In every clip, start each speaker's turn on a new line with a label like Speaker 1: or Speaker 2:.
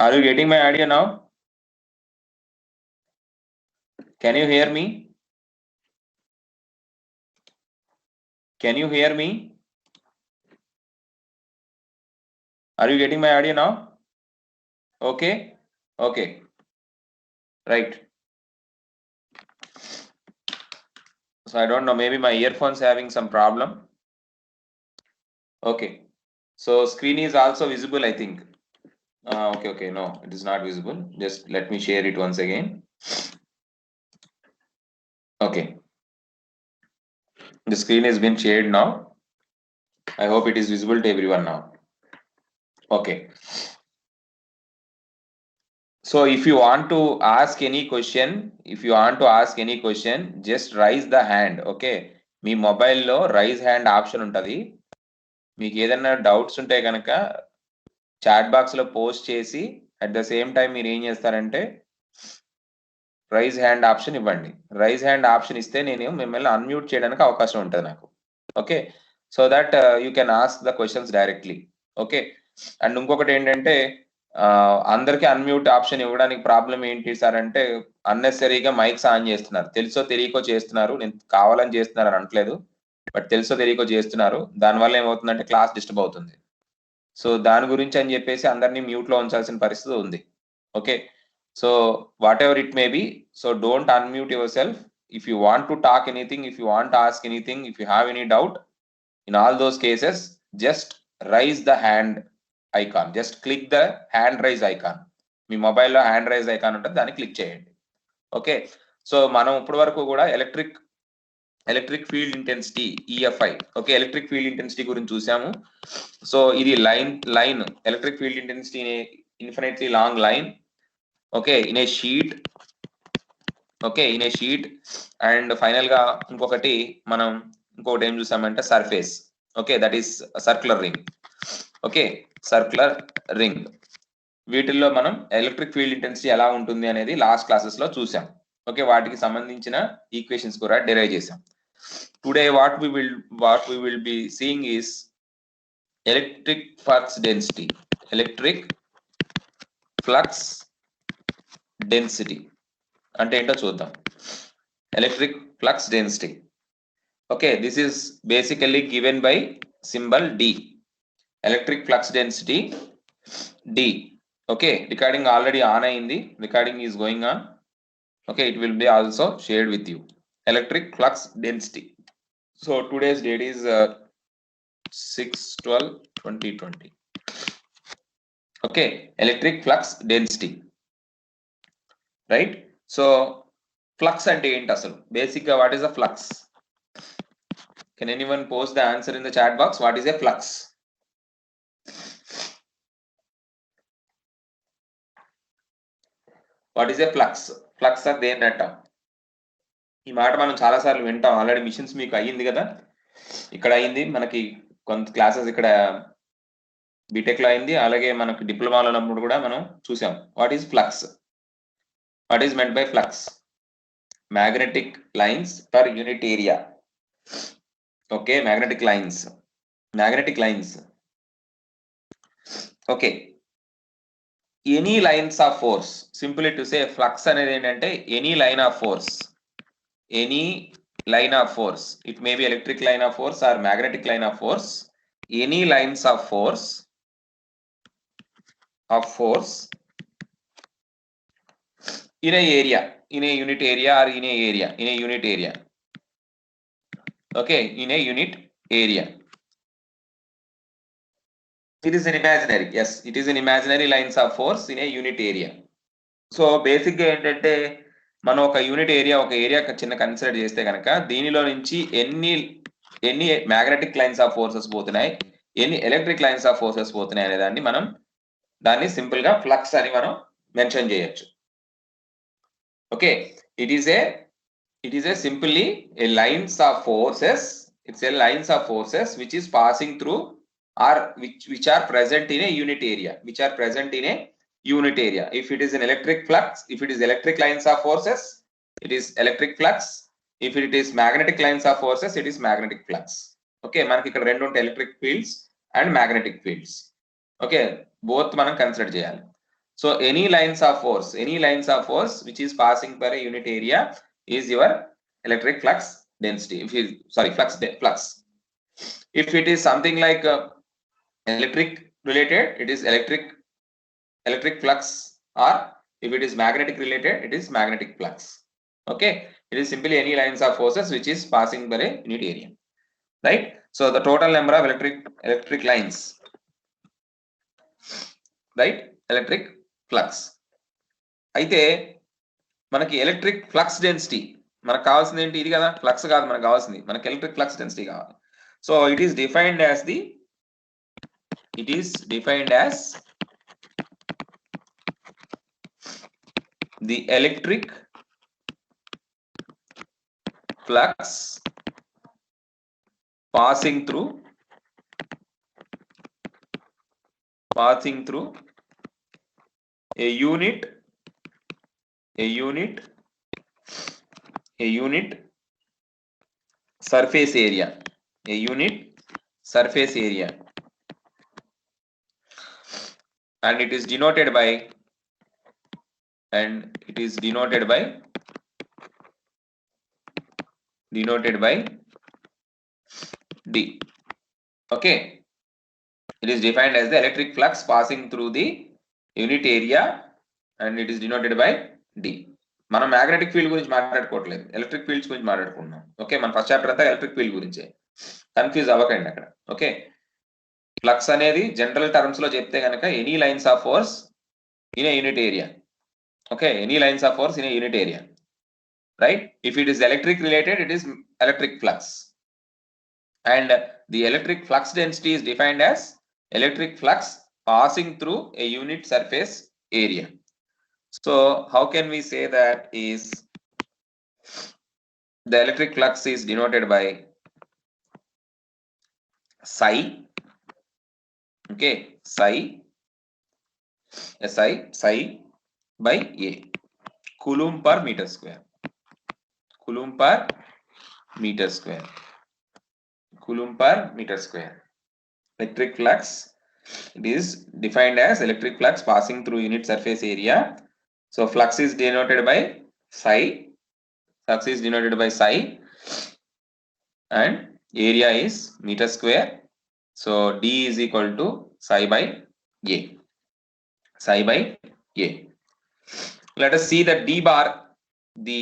Speaker 1: Are you getting my audio now? Can you hear me? Can you hear me? Are you getting my audio now? Okay. Okay. Right. So I don't know, maybe my earphones having some problem. Okay. So screen is also visible, I think. Okay. No, it is not visible. Just let me share it once again. Okay. The screen has been shared now. I hope it is visible to everyone now. Okay. So if you want to ask any question, just raise the hand. Okay. మీ మొబైల్లో rise hand option ఉంటుంది. మీకు ఏదైనా doubts ఉంటే కనుక chat బాక్స్లో post చేసి at the same time మీరు ఏం చేస్తారంటే రైజ్ హ్యాండ్ ఆప్షన్ ఇవ్వండి. రైజ్ హ్యాండ్ ఆప్షన్ ఇస్తే నేను మిమ్మల్ని అన్మ్యూట్ చేయడానికి అవకాశం ఉంటుంది నాకు. Okay, so that you can ask the questions directly. Okay, and ఇంకొకటి ఏంటంటే అందరికీ అన్మ్యూట్ ఆప్షన్ ఇవ్వడానికి ప్రాబ్లం ఏంటి సార్ అంటే అన్నెసరీగా మైక్స్ ఆన్ చేస్తున్నారు. తెలుసో తెలియకో చేస్తున్నారు. నేను కావాలని చేస్తున్నారు అని అనట్లేదు, బట్ తెలుసో తెలియకో చేస్తున్నారు. దానివల్ల ఏమవుతుందంటే క్లాస్ డిస్టర్బ్ అవుతుంది. సో దాని గురించి అని చెప్పేసి అందరినీ మ్యూట్లో ఉంచాల్సిన పరిస్థితి ఉంది. Okay, so what ever it may B, so don't unmute your self. If you want to talk anything, if you want to ask anything, if you have any doubt, in all those cases, just raise the hand icon. Just click the hand raise icon. మీ మొబైల్లో hand raise icon ఉంటుంది, దాన్ని click చేయండి. Okay, so మనం ఇప్పటి వరకు కూడా electric field intensity EFI, okay, electric field intensity గురించి చూసాము. సో ఇది line electric field intensity infinitely long line, okay, in a sheet. Okay, in a sheet. And final గా ఇంకొకటి ఏం చూసామంటే surface. Okay, that is circular ring. Okay, circular ring. వీటిల్లో మనం electric field intensity ఎలా ఉంటుంది అనేది లాస్ట్ క్లాసెస్ లో చూసాం. ఓకే, వాటికి సంబంధించిన ఈక్వేషన్స్ కూడా డెరైవ్ చేసాం. Today what we will be seeing is electric flux density. Electric flux density అంటే ఏంటో చూద్దాం. Electric flux density. Okay, this is basically given by symbol D. Electric flux density D. Okay, recording already on అయింది. Recording is going on. Okay, it will be also shared with you. Electric flux density. So today's date is 6/12/2020. Okay, electric flux density, right? So flux అంటే ఏంటి అసలు? Basic గా what is a flux? Can anyone post the answer in the chat box? What is a flux? What is a flux? Flux అంటే ఏంటంట? ఈ మాట మనం చాలా సార్లు వింటాం. ఆల్రెడీ మిషన్స్ మీకు అయ్యింది కదా, ఇక్కడ అయింది, మనకి కొంత క్లాసెస్ ఇక్కడ బీటెక్ లో అయింది, అలాగే మనకు డిప్లొమాలో ఉన్నప్పుడు కూడా మనం చూసాం. What is flux? What is meant by flux? Magnetic lines per unit area. Okay, magnetic lines. Okay, any lines of force. Simple to say flux అనేది ఏంటంటే any line of force. Any line of force, it may be electric line of force or magnetic line of force. Any lines of force in a area, in a unit area, or in a unit area. Okay, in a unit area. It is an imaginary, yes, it is an imaginary lines of force in a unit area. So basic ga entante మనం ఒక unit area, చిన్న consider చేస్తే కనుక దీనిలో నుంచి ఎన్ని magnetic lines of forces పోతున్నాయి, ఎన్ని ఎలక్ట్రిక్ లైన్స్ ఆఫ్ ఫోర్సెస్ పోతున్నాయి అనే దాన్ని సింపుల్ గా ఫ్లక్స్ అని మనం మెన్షన్ చేయొచ్చు. Okay, it is a simply A lines of forces. It's a lines of forces which is passing through or which are present in a unit area. If it is an electric flux, if it is electric lines of forces, it is electric flux. If it is magnetic lines of forces, it is magnetic flux. Okay, మనకి ఇక్కడ రెండు ఉంటాయి, electric fields and magnetic fields. Okay, both మనం consider చేయాలి. So any lines of force which is passing per a unit area is your electric flux density. Flux. If it is something like electric related, it is electric flux, or if it is magnetic related, it is magnetic flux. Okay, it is simply any lines of forces which is passing per a unit area, right? So the total number of electric lines, right? Electric flux. అయితే మనకి electric flux density మనకు కావాల్సింది ఏంటి? ఇది కదా, flux కాదు మనకు కావాల్సింది, మనకి ఎలక్ట్రిక్ ఫ్లక్స్ డెన్సిటీ కావాలి. So it is defined as the electric flux passing through a unit surface area, and it is denoted by D. Okay, it is defined as the electric flux passing through the unit area and it is denoted by D. మనం magnetic field గురించి మాట్లాడుకోవట్లేదు, electric fields గురించి మాట్లాడుకుంటున్నాం. Okay, మన first chapter అంతా electric field గురించే, confuse అవ్వకండి అక్కడ. Okay, flux అనేది జనరల్ టర్మ్స్ లో చెప్తే కనుక any lines of force in a unit area. Okay, any lines of force in a unit area, right? If it is electric related, it is electric flux, and the electric flux density is defined as electric flux passing through a unit surface area. So how can we say that is the electric flux is denoted by psi? Okay, psi by A, coulomb per meter square. Electric flux, it is defined as electric flux passing through unit surface area. So flux is denoted by psi, and area is meter square. So D is equal to psi by A. Let us see that D bar, the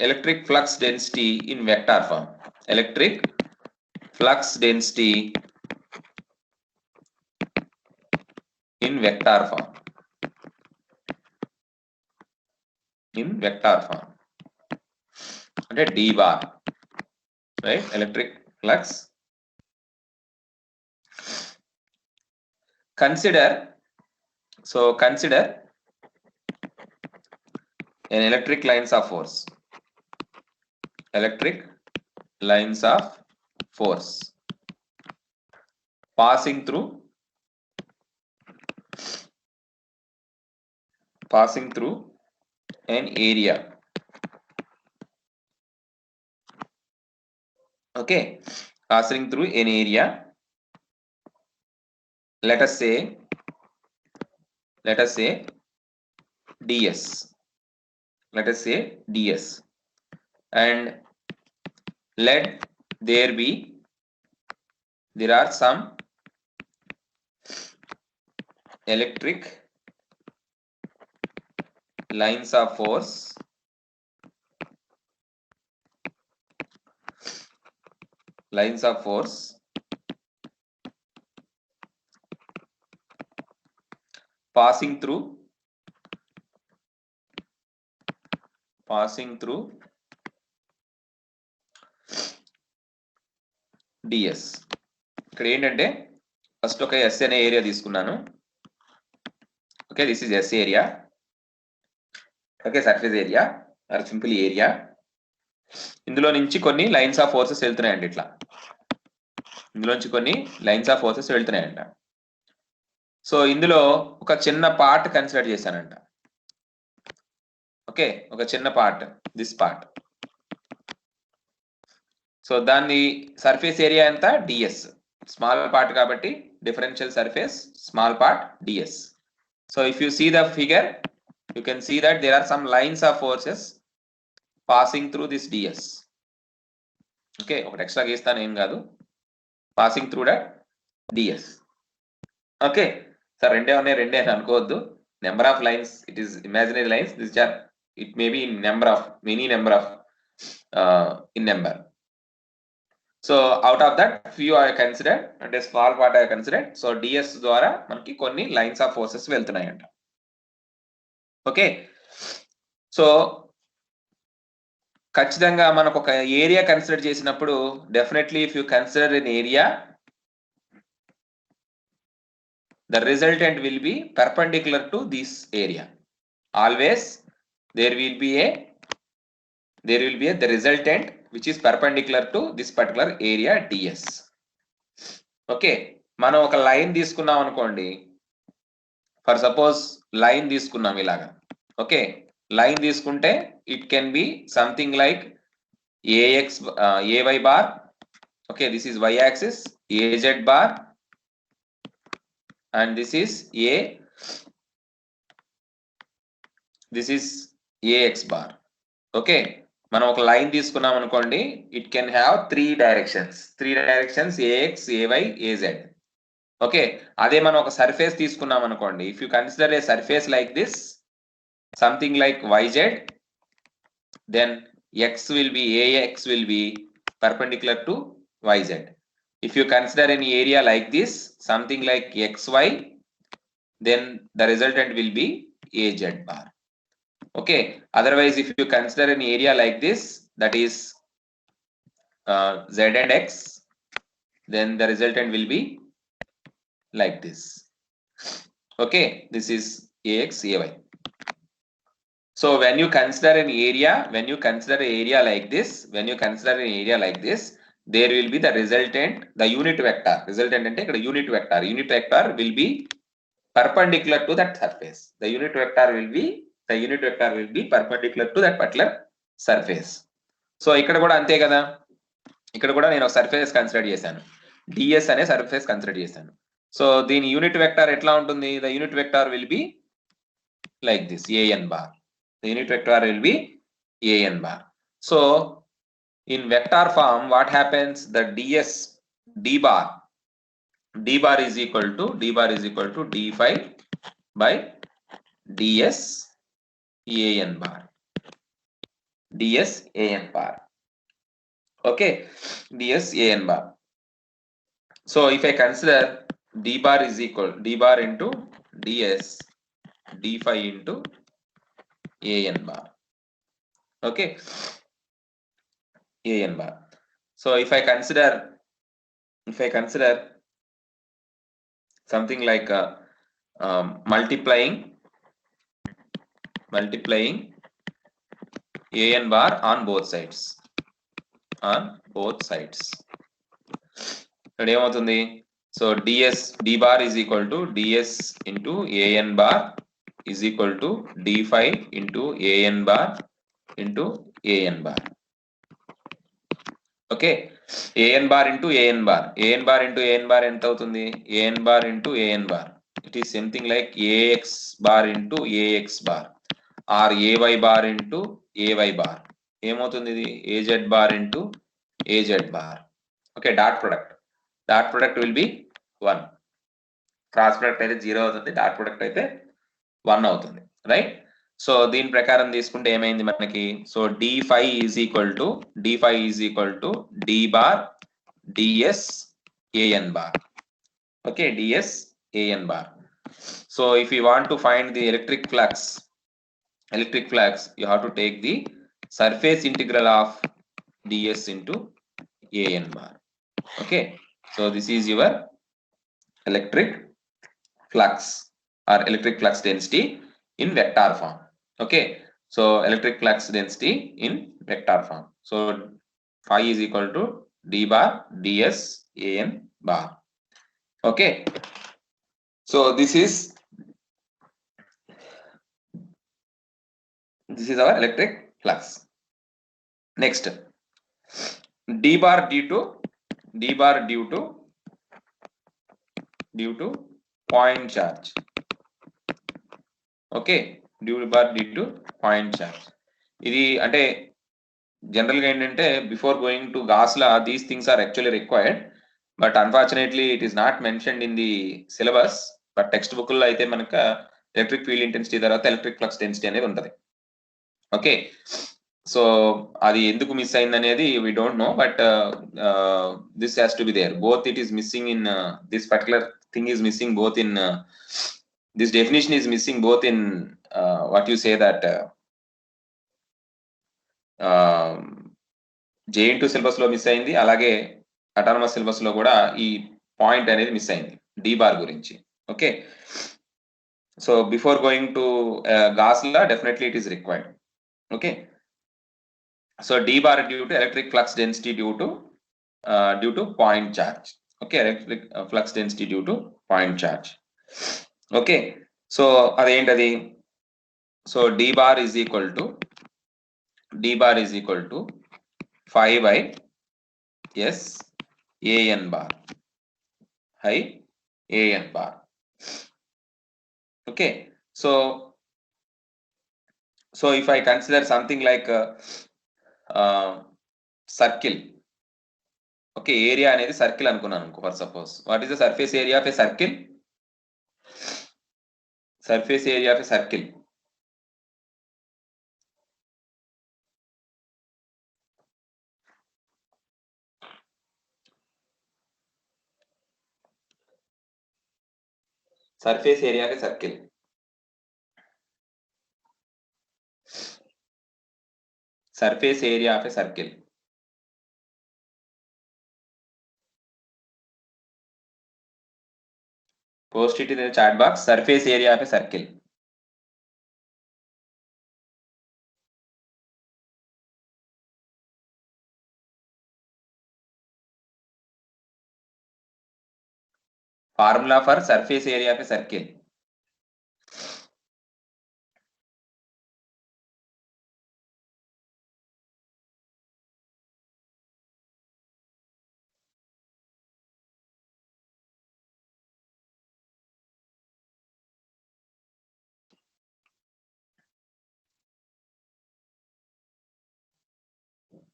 Speaker 1: electric flux density in vector form. Electric flux density in vector form. అంటే D bar, right? Electric flux. Consider an electric lines of force. Passing through an area. Okay, passing through an area. Let us say ds. And let there are some electric lines of force passing through ds. ఇక్కడ ఏంటంటే first ఒక S అనే area తీసుకున్నాను. Okay, this is S area. Okay, surface area or simple area. ఇందులో నుంచి కొన్ని lines of forces వెళ్తున్నాయండి. ఇట్లా ఇందులోంచి కొన్ని లైన్స్ ఆఫ్ ఫోర్సెస్ వెళ్తున్నాయంట. సో ఇందులో ఒక చిన్న పార్ట్ కన్సిడర్ చేశానంట. ఓకే, ఒక చిన్న పార్ట్, దిస్ పార్ట్. సో దాన్ని సర్ఫేస్ ఏరియా ఎంత? ds. స్మాల్ పార్ట్ కాబట్టి differential surface small part ds. So if you see the figure, you can see that there are some lines of forces passing through this ds. Okay, ఒకటి extra గీస్తాను ఏం కాదు, passing through that ds. Okay, so రెండే ఉన్నాయి, రెండే అని అనుకోవద్దు. Number of lines, it is imaginary lines. This are, it may be in number of, many number of in number. So out of that few I considered, అంటే small part I considered. So ds ద్వారా మనకి కొన్ని lines of forces వెళ్తున్నాయంట. Okay, so ఖచ్చితంగా మనకు ఒక area consider చేసినప్పుడు definitely if you consider an area, the resultant will be perpendicular to this area. Always there will be the resultant which is perpendicular to this particular area ds. Okay, మనం ఒక line తీసుకున్నాం అనుకోండి, for suppose line తీసుకున్నాం ఇలాగా. Okay, line తీసుకుంటే it can B something like ax ay bar. Okay, this is y axis, az bar, and this is ax bar. Okay, మనం ఒక line తీసుకున్నాం అనుకోండి, it can have three directions ax ay az. Okay, అదే మనం ఒక surface తీసుకున్నాం అనుకోండి, if you consider a surface like this, something like yz, then x will be perpendicular to yz. If you consider any area like this, something like xy, then the resultant will be az bar. Okay, otherwise if you consider an area like this, that is z and x, then the resultant will be like this. Okay, this is ax ay. So when you consider an area like this, there will be the resultant, the unit vector. Resultant ante ikkada unit vector will be perpendicular to that surface. The unit vector will be perpendicular to that particular surface. So ikkada kuda ante kada, ikkada kuda nenu oka surface consider chesanu, ds ane surface consider chesanu. So దీని unit vector ఎట్లా ఉంటుంది? The unit vector will be like this, an bar. The unit vector will be an bar. So in vector form, what happens? The d bar is equal to d phi by ds an bar. Okay, ds an bar. So if I consider d bar into ds d phi into an bar. Okay, an bar. So if I consider something like multiplying an bar on both sides. ఇక్కడ ఏమవుతుంది? So d bar is equal to ds into an bar is equal to d phi into an bar into an bar. Okay, an bar into an bar ఎంత అవుతుంది? an bar into an bar, it is something like ax bar into ax bar or ay bar into ay bar. ఏమవుతుంది ఇది? az bar into az bar. Okay, dot product will be 1. Cross product అయితే 0 అవుతుంది, dot product అయితే 1 అవుతుంది, right? So దీని ప్రకారం తీసుకుంటే ఏమైంది మనకి? So d phi is equal to d bar ds an bar. Okay, ds an bar. So if you want to find the electric flux, you have to take the surface integral of ds into an bar. Okay, so this is your electric flux or electric flux density in vector form. Okay, so electric flux density in vector form. So phi is equal to d bar ds an bar. Okay, so this is our electric flux. Next, d bar due to point charge. Okay, d bar d2 point charge. ఇది అంటే జనరల్గా ఏంటంటే before going to Gauss law these things are actually required, but unfortunately it is not mentioned in the syllabus. But text బుక్లో అయితే మనకు electric field intensity తర్వాత electric flux density అనేది ఉంటుంది. ఓకే, సో అది ఎందుకు మిస్ అయింది అనేది we don't know, but this has to be there. Both it is missing in this particular thing is missing both in this definition is missing both in what you say that JN2 syllabus లో miss అయింది, అలాగే autonomous syllabus లో కూడా ఈ point అనేది miss అయింది D bar గురించి. Okay, so before going to Gauss law definitely it is required. Okay, so D bar due to electric flux density due to point charge. Okay, electric flux density due to point charge. Okay, so అదేంటది? So D bar is equal to 5 by S AN bar, high AN bar. Okay, so if I consider something like circle, okay, area అనేది circle అనుకున్నాను అనుకో. For suppose, what is the surface area of a circle? Surface area of a circle surface area of a circle. Surface area of a circle. Post it in the chat box. Surface area of a circle. Formula for surface area of a circle.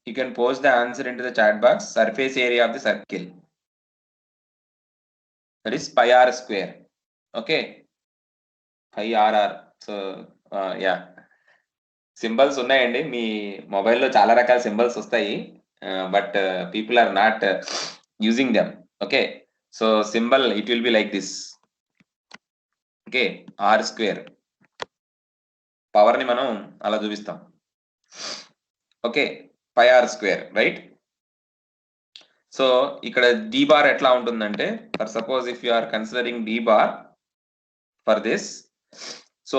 Speaker 1: You can post the answer into the chat box. Surface area of the circle, that is pi r square. Okay, pi rr. So yeah, symbols ఉన్నాయండి. మీ మొబైల్లో చాలా రకాల symbols వస్తాయి, but people are not using them. Okay, so symbol it will be like this. Okay, R square power ని మనం అలా చూపిస్తాం. Okay, pi R square, right? So ఇక్కడ డి బార్ ఎట్లా ఉంటుందంటే, for suppose if you are considering D bar for this, so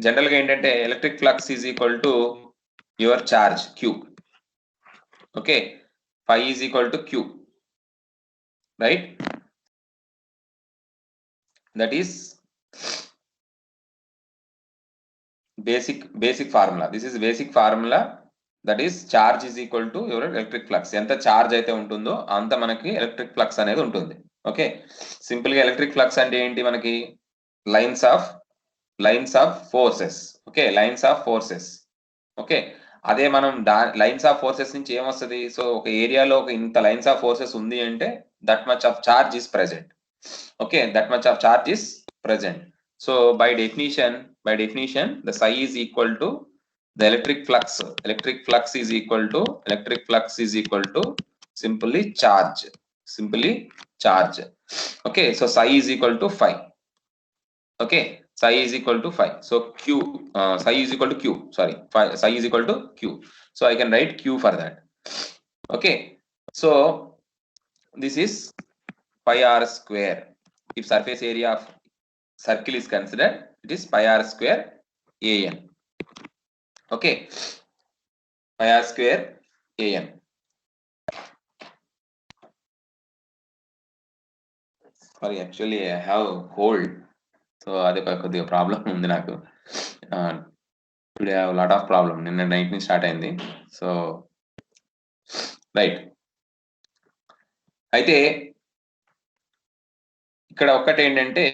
Speaker 1: general గా ఏంటంటే electric flux is equal to your charge Q. Okay, phi is equal to q, right? That is basic formula. This is basic formula, that is charge is equal to your electric flux. ఎంత charge అయితే ఉంటుందో అంత మనకి electric flux అనేది ఉంటుంది. Okay, simple గా electric flux అంటే ఏంటి? మనకి lines of forces. Okay, lines of forces. Okay, అదే మనం లైన్స్ ఆఫ్ ఫోర్సెస్ నుంచి ఏమొస్తుంది? సో ఒక ఏరియాలో ఒక ఇంత లైన్స్ ఆఫ్ ఫోర్సెస్ ఉంది అంటే that much of charge is present. Okay, that much of charge is present. So by definition the psi is equal to the electric flux. Electric flux is equal to simply charge. Okay, so psi is equal to phi. Okay, psi is equal to phi. So psi is equal to q, sorry, psi is equal to q. So I can write q for that. Okay, so this is pi r square. If surface area of circle is considered, it is pi r square an. Okay, pi r square an. Sorry, actually I have cold, so adi కొద్దిగా problem ఉంది నాకు. Today I have a lot of problem. నిన్న night నుంచి start అయింది. So right, అయితే ఇక్కడ ఒక్కటి ఏంటంటే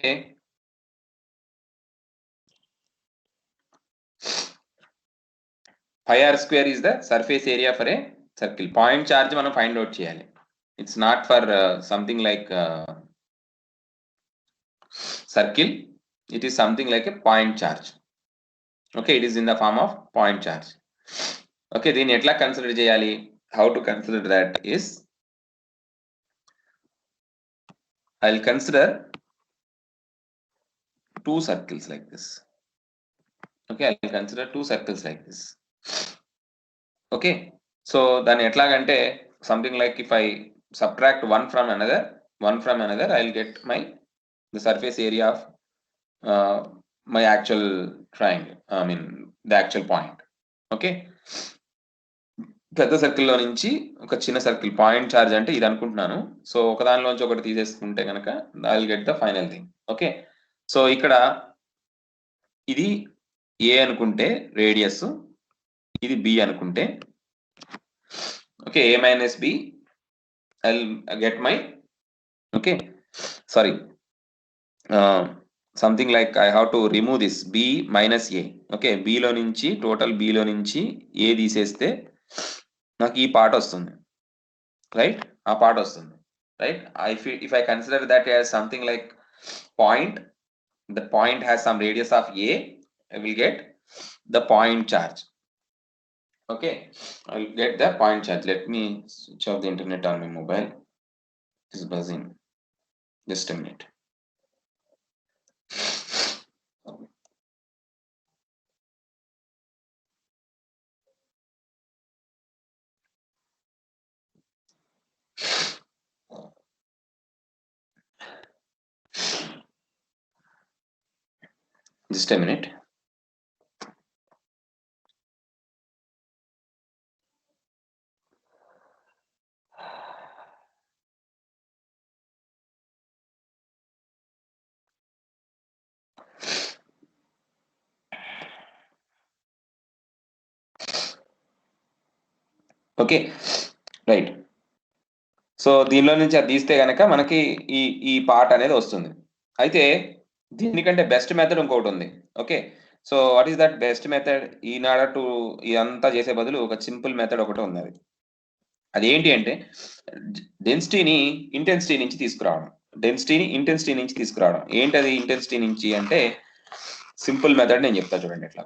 Speaker 1: πr² is the surface area for a circle. Point charge మనం find out చేయాలి. It's not for something like circle. It is something like a point charge. Okay, it is in the form of point charge. Okay, దీన్ని ఎట్లా consider చేయాలి? How to consider that is, I'll consider two circles like this. Okay, I'll consider two circles like this. Okay, so then etlagante something like if I subtract one from another, I'll get the surface area of my actual triangle, I mean the actual point. Okay, పెద్ద సర్కిల్లో నుంచి ఒక చిన్న circle point charge అంటే ఇది అనుకుంటున్నాను. So ఒక దానిలోంచి ఒకటి తీసేసుకుంటే కనుక I will get the final thing. Okay, so ఇక్కడ ఇది ఏ అనుకుంటే రేడియస్, ఇది బి అనుకుంటే, okay, a minus b, I'll get my, okay, sorry, something like I have to remove this b minus a. Okay, b లో నుంచి total b లో నుంచి a తీసేస్తే నాకు ఈ పార్ట్ వస్తుంది, రైట్? ఆ పార్ట్ వస్తుంది, right? If I consider that as something like point, the point has some radius of a, I will get the point charge. Okay, I will get the point charge. Let me switch off the internet on my mobile. It is buzzing. Just a minute. Just a minute. Okay, right. So దీనిలో నుంచి అది తీస్తే కనుక మనకి ఈ part అనేది వస్తుంది. అయితే దీనికంటే బెస్ట్ మెథడ్ ఇంకొకటి ఉంది. Okay, so what is that best method? In order to ఇదంతా చేసే బదులు ఒక సింపుల్ మెథడ్ ఒకటి ఉన్నది. అదేంటి అంటే డెన్సిటీని ఇంటెన్సిటీ నుంచి తీసుకురావడం. ఏంటది ఇంటెన్సిటీ నుంచి అంటే సింపుల్ మెథడ్ నేను చెప్తా చూడండి ఎట్లా.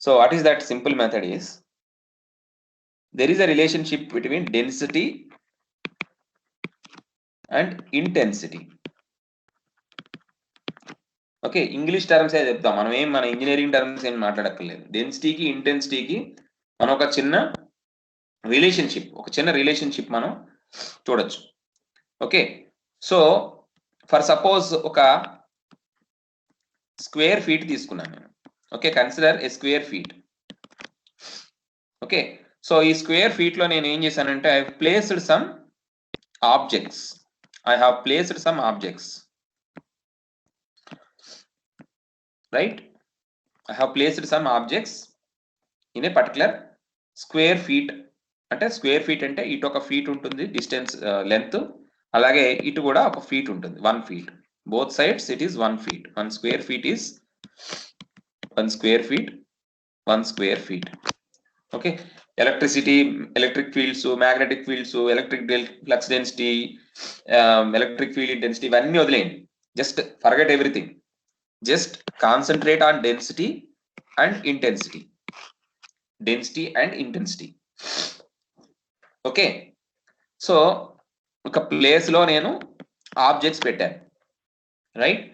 Speaker 1: So what is that simple method is, there is a relationship between density and intensity. Okay, English terms ఏ చెప్తాం మనం, మన ఇంజనీరింగ్ టర్మ్స్ ఏం మాట్లాడక్కర్లేదు. డెన్సిటీకి ఇంటెన్సిటీకి మనం ఒక చిన్న రిలేషన్షిప్ మనం చూడొచ్చు. ఓకే, సో ఫర్ సపోజ్ ఒక స్క్వేర్ ఫీట్ తీసుకున్నాను నేను. ఓకే, కన్సిడర్ ఏ స్క్వేర్ ఫీట్. ఓకే, సో ఈ స్క్వేర్ ఫీట్ లో నేను ఏం చేశానంటే I have placed some objects. Right, I have placed some objects in a particular square feet. అంటే స్క్వేర్ ఫీట్ అంటే ఇటు ఒక ఫీట్ ఉంటుంది డిస్టెన్స్ లెంత్, అలాగే ఇటు కూడా ఒక ఫీట్ ఉంటుంది, 1 feet. Both sides it is 1 feet. 1 square feet is 1 square feet. Okay, electric fields, magnetic fields, electric flux density, electric field intensity ఇవన్నీ వదిలేయండి. Just forget everything. Just concentrate on density and intensity. Okay, so ఒక place లో నేను objects పెట్టాను, right?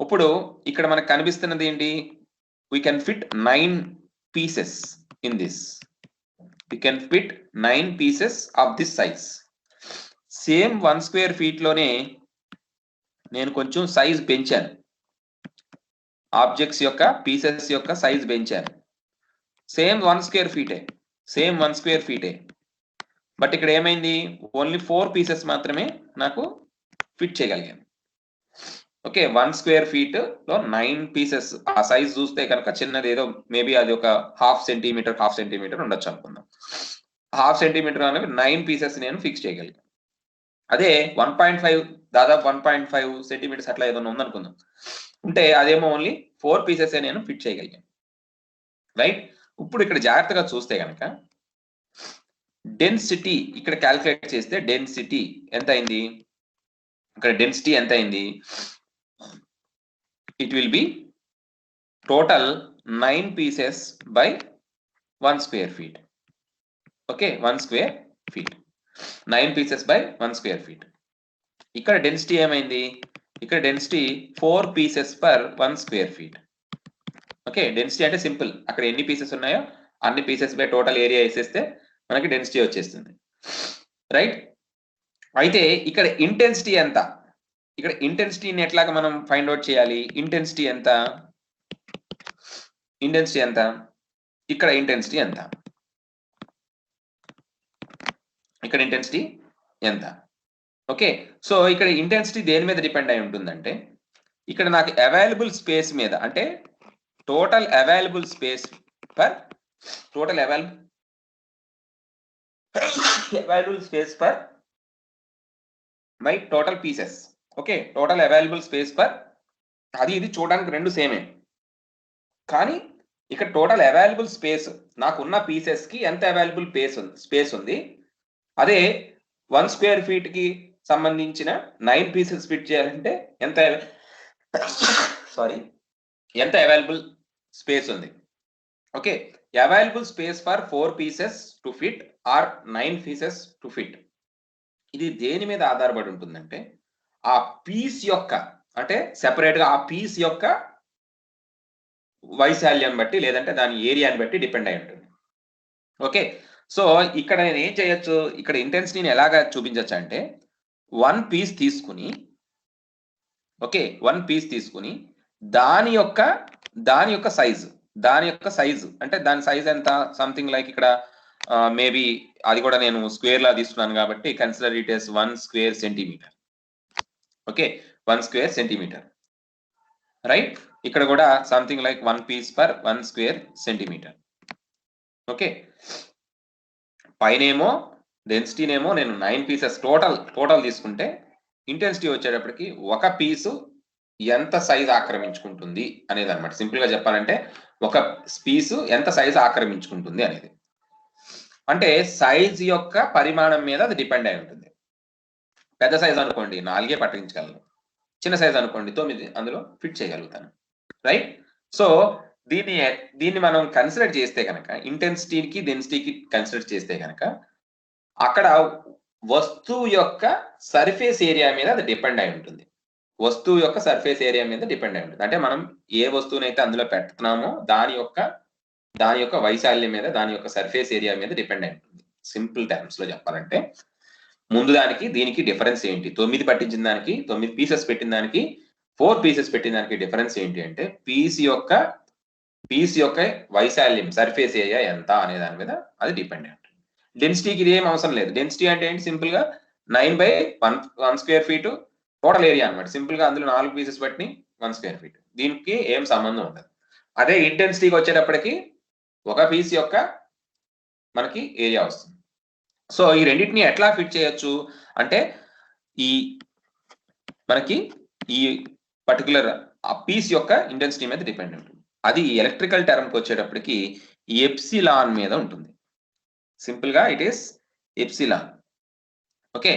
Speaker 1: ఇప్పుడు ఇక్కడ మనకు కనిపిస్తున్నది ఏంటి? we can fit 9 pieces in this. of this size. Same 1 square feet లోనే నేను కొంచెం సైజ్ పెంచాను, ఆబ్జెక్ట్స్ యొక్క పీసెస్ యొక్క సైజ్ పెంచాను. Same 1 square feet. బట్ ఇక్కడ ఏమైంది? ఓన్లీ 4 pieces మాత్రమే నాకు ఫిట్ చేయగలిగాను. ఓకే, 1 square feet లో 9 pieces. ఆ సైజ్ చూస్తే కనుక చిన్నది, ఏదో మేబీ అది ఒక హాఫ్ సెంటీమీటర్ ఉండొచ్చు అనుకుందాం. హాఫ్ సెంటీమీటర్ అనేవి 9 pieces నేను ఫిక్స్ చేయగలిగాను. అదే 1.5 దాదాపు 1.5 సెంటీమీటర్స్ అట్లా ఏదైనా ఉందనుకుందాం, ఉంటే అదేమో ఓన్లీ 4 pieces నేను ఫిట్ చేయగలిగాను, రైట్? ఇప్పుడు ఇక్కడ జాగ్రత్తగా చూస్తే కనుక డెన్సిటీ ఇక్కడ క్యాలిక్యులేట్ చేస్తే డెన్సిటీ ఎంత అయింది, ఇక్కడ డెన్సిటీ ఎంత అయింది, it will B total 9 pieces by 1 square feet. Okay, 1 square feet, 9 pieces by 1 square feet. ఇక్కడ డెన్సిటీ ఏమైంది, ఇక్కడ density 4 pieces per 1 square feet. Okay, density అంటే సింపుల్, అక్కడ ఎన్ని పీసెస్ ఉన్నాయో అన్ని పీసెస్ బై టోటల్ ఏరియా వేసేస్తే మనకి డెన్సిటీ వచ్చేస్తుంది, రైట్. అయితే ఇక్కడ ఇంటెన్సిటీ ఎంత, ఇక్కడ ఇంటెన్సిటీని ఎట్లాగా మనం ఫైండ్ అవుట్ చేయాలి, ఇంటెన్సిటీ ఎంత, ఇంటెన్సిటీ ఎంత, ఇక్కడ ఇంటెన్సిటీ ఎంత, ఇక్కడ ఇంటెన్సిటీ ఎంత. ఓకే, సో ఇక్కడ ఇంటెన్సిటీ దేని మీద డిపెండ్ అయి ఉంటుందంటే ఇక్కడ నాకు అవైలబుల్ స్పేస్ మీద, అంటే total available space per total available space per my total pieces. Okay, total available space per, అది ఇది చూడడానికి రెండు సేమే, కానీ ఇక్కడ టోటల్ అవైలబుల్ స్పేస్ నాకున్న పీసెస్ కి ఎంత అవైలబుల్ స్పేస్ ఉంది, అదే 1 స్క్వేర్ ఫీట్ కి సంబంధించిన 9 పీసెస్ ఫిట్ చేయాలంటే ఎంత ఎంత అవైలబుల్ స్పేస్ ఉంది. Okay, available space for 4 pieces to fit are 9 pieces to fit. ఇది దేని మీద ఆధారపడి ఉంటుందంటే ఆ పీస్ యొక్క, అంటే సెపరేట్ గా ఆ పీస్ యొక్క వైశాల్యం బట్టి లేదంటే దాని ఏరియాని బట్టి డిపెండ్ అయి ఉంటుంది. ఓకే, సో ఇక్కడ నేను ఏం చేయొచ్చు, ఇక్కడ ఇంటెన్సిటీని ఎలాగా చూపించవచ్చు అంటే 1 పీస్ తీసుకుని, ఓకే 1 పీస్ తీసుకుని దాని యొక్క సైజు అంటే దాని సైజ్ ఎంత, సంథింగ్ లైక్ ఇక్కడ మేబీ అది కూడా నేను స్క్వేర్ లా తీసుకున్నాను కాబట్టి consider it as 1 square centimetre. Okay, 1 square centimetre, right. ఇక్కడ కూడా something like 1 piece per 1 square centimetre. Okay, పైనేమో డెన్సిటీనేమో నేను 9 పీసెస్ టోటల్ తీసుకుంటే ఇంటెన్సిటీ వచ్చేటప్పటికి ఒక పీసు ఎంత సైజ్ ఆక్రమించుకుంటుంది అనేది అనమాట. సింపుల్ గా చెప్పాలంటే ఒక పీసు ఎంత సైజ్ ఆక్రమించుకుంటుంది అనేది, అంటే సైజ్ యొక్క పరిమాణం మీద అది డిపెండ్ అయి ఉంటుంది. పెద్ద సైజ్ అనుకోండి 4 పట్టించగలను, చిన్న సైజ్ అనుకోండి 9 అందులో ఫిట్ చేయగలుగుతాను, రైట్. సో దీన్ని మనం కన్సిడర్ చేస్తే కనుక ఇంటెన్సిటీకి డెన్సిటీకి కన్సిడర్ చేస్తే కనుక అక్కడ వస్తువు యొక్క సర్ఫేస్ ఏరియా మీద అది డిపెండ్ అయి ఉంటుంది. వస్తువు యొక్క సర్ఫేస్ ఏరియా మీద డిపెండ్ అయి ఉంటుంది, అంటే మనం ఏ వస్తువునైతే అందులో పెడుతున్నామో దాని యొక్క వైశాల్యం మీద, దాని యొక్క సర్ఫేస్ ఏరియా మీద డిపెండ్ అయి ఉంటుంది. సింపుల్ టర్మ్స్ లో చెప్పాలంటే ముందు దానికి దీనికి డిఫరెన్స్ ఏంటి, 9 పట్టించిన దానికి 9 పీసెస్ పెట్టిన దానికి 4 పీసెస్ పెట్టిన దానికి డిఫరెన్స్ ఏంటి అంటే పీస్ యొక్క వైశాల్యం సర్ఫేస్ ఏరియా ఎంత అనే దాని మీద అది డిపెండ్ అయి ఉంటుంది. డెన్సిటీకి ఇది ఏం అవసరం లేదు. డెన్సిటీ అంటే ఏంటి, సింపుల్ గా 9/1 స్క్వేర్ ఫీట్ టోటల్ ఏరియా అనమాట. సింపుల్ గా అందులో 4 పీసెస్ బట్టి 1 స్క్వేర్ ఫీట్, దీనికి ఏం సంబంధం ఉండదు. అదే ఇంటెన్సిటీకి వచ్చేటప్పటికి ఒక పీస్ యొక్క మనకి ఏరియా వస్తుంది. సో ఈ రెండింటిని ఎట్లా ఫిట్ చేయొచ్చు అంటే మనకి ఈ పర్టికులర్ ఆ పీస్ యొక్క ఇంటెన్సిటీ మీద డిపెండ్ ఉంటుంది. అది ఎలక్ట్రికల్ టర్మ్కి వచ్చేటప్పటికి ఎప్సిలాన్ మీద ఉంటుంది. సింపుల్ గా ఇట్ ఈస్ ఎప్సిలాన్. ఓకే,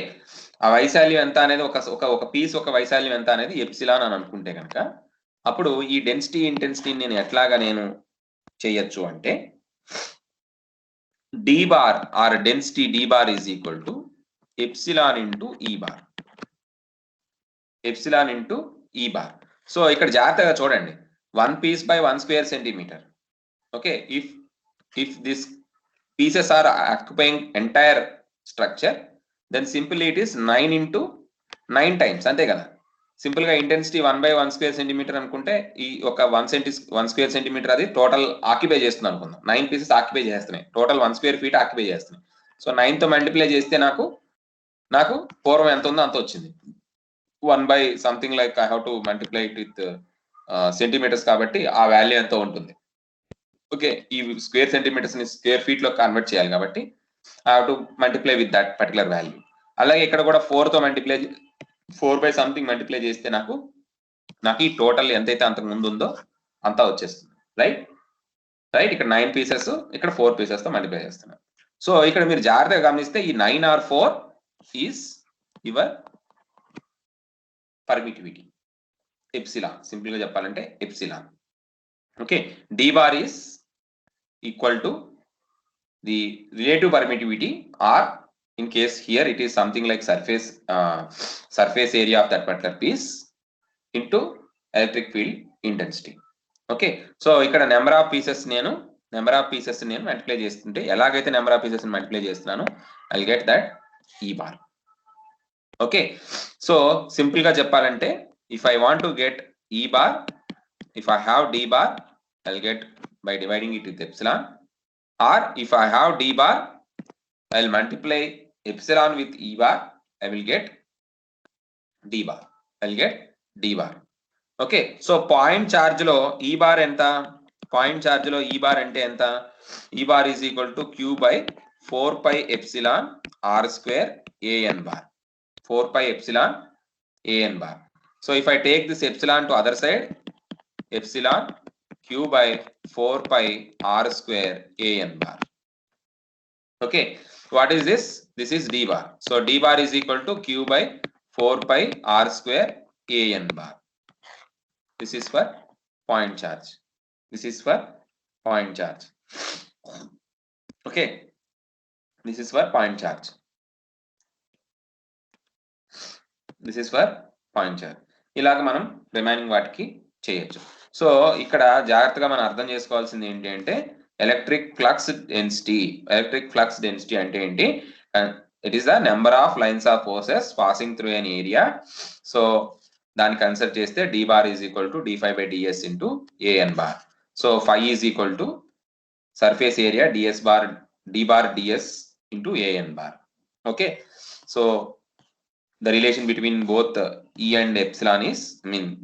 Speaker 1: ఆ వైశాల్యం ఎంత అనేది ఒక పీస్ ఒక వైశాల్యం ఎంత అనేది ఎప్సిలాన్ అని అనుకుంటే కనుక అప్పుడు ఈ డెన్సిటీ ఇంటెన్సిటీ నేను ఎట్లాగా నేను చేయొచ్చు అంటే d bar or density d bar is equal to epsilon into e bar. Epsilon into e bar. So ఇక్కడ జాగ్రత్తగా చూడండి 1 piece by 1 square centimeter. Okay, if this pieces are occupying entire structure then simply it is 9 into 9 times అంతే కదా. Simple గా intensity 1/1 square centimetre అనుకుంటే ఈ ఒక 1 square centimetre అది టోటల్ ఆక్యుపై చేస్తుంది అనుకుందాం. 9 పీసెస్ ఆక్యుపై చేస్తున్నాయి, టోటల్ 1 స్క్వేర్ ఫీట్ ఆక్యుపై చేస్తున్నాయి. సో 9 తో మల్టిప్లై చేస్తే నాకు పూర్వం ఎంత ఉందో అంత వచ్చింది. 1/something like I have to multiply it with centimetres కాబట్టి ఆ వాల్యూ ఎంతో ఉంటుంది. ఓకే, ఈ స్క్వేర్ సెంటీమీటర్స్ ని స్క్వేర్ ఫీట్ లో కన్వర్ట్ చేయాలి కాబట్టి I have to multiply with that particular value. అలాగే ఇక్కడ కూడా 4 తో మల్టిప్లై 4/something మల్టిప్లై చేస్తే నాకు ఈ టోటల్ ఎంతైతే అంతకు ముందు ఉందో అంతా వచ్చేస్తుంది, రైట్. రైట్. ఇక్కడ 9 పీసెస్, ఇక్కడ 4 పీసెస్ తో మల్టిప్లై చేస్తున్నాను. సో ఇక్కడ మీరు జాగ్రత్తగా గమనిస్తే ఈ 9 or 4 is your permittivity epsilon. Simple గా చెప్పాలంటే epsilon. Okay, d bar is equal to the relative permittivity, or in case here it is something like surface area of that particular piece into electric field intensity. Okay, so ఇక్కడ number of pieces నేను multiply చేస్తుంటే ఎలాగైతే number of pieces multiply చేస్తున్నాను, I get that ఈ bar. Okay, so simple గా చెప్పాలంటే if I want to get E bar, if I have D bar, I'll get by dividing it with epsilon, or if I have D bar, I'll multiply epsilon with E bar, I will get D bar. Okay, so point charge lo E bar enta? Point charge lo E bar ante enta? E bar is equal to Q by 4 pi epsilon R square AN bar. 4 pi epsilon AN bar. So if I take this epsilon to other side, epsilon Q by 4 pi R square AN bar. Okay, what is this? This is D bar. So D bar is equal to Q by 4 pi R square AN bar. This is for point charge. Okay, this is for point charge. ఇలాగ మనం remaining వాటికి చేయొచ్చు. So ఇక్కడ జాగ్రత్తగా మనం అర్థం చేసుకోవాల్సింది ఏంటి అంటే ఎలక్ట్రిక్ ఫ్లక్స్ డెన్సిటీ అంటే ఏంటి? It is the number of lines of forces passing through N area. So దాన్ని కన్సిడర్ చేస్తే d bar is equal to d5 by ds into an bar. So phi is equal to surface area d bar ds into an bar. Okay, so the relation between both E and epsilon is,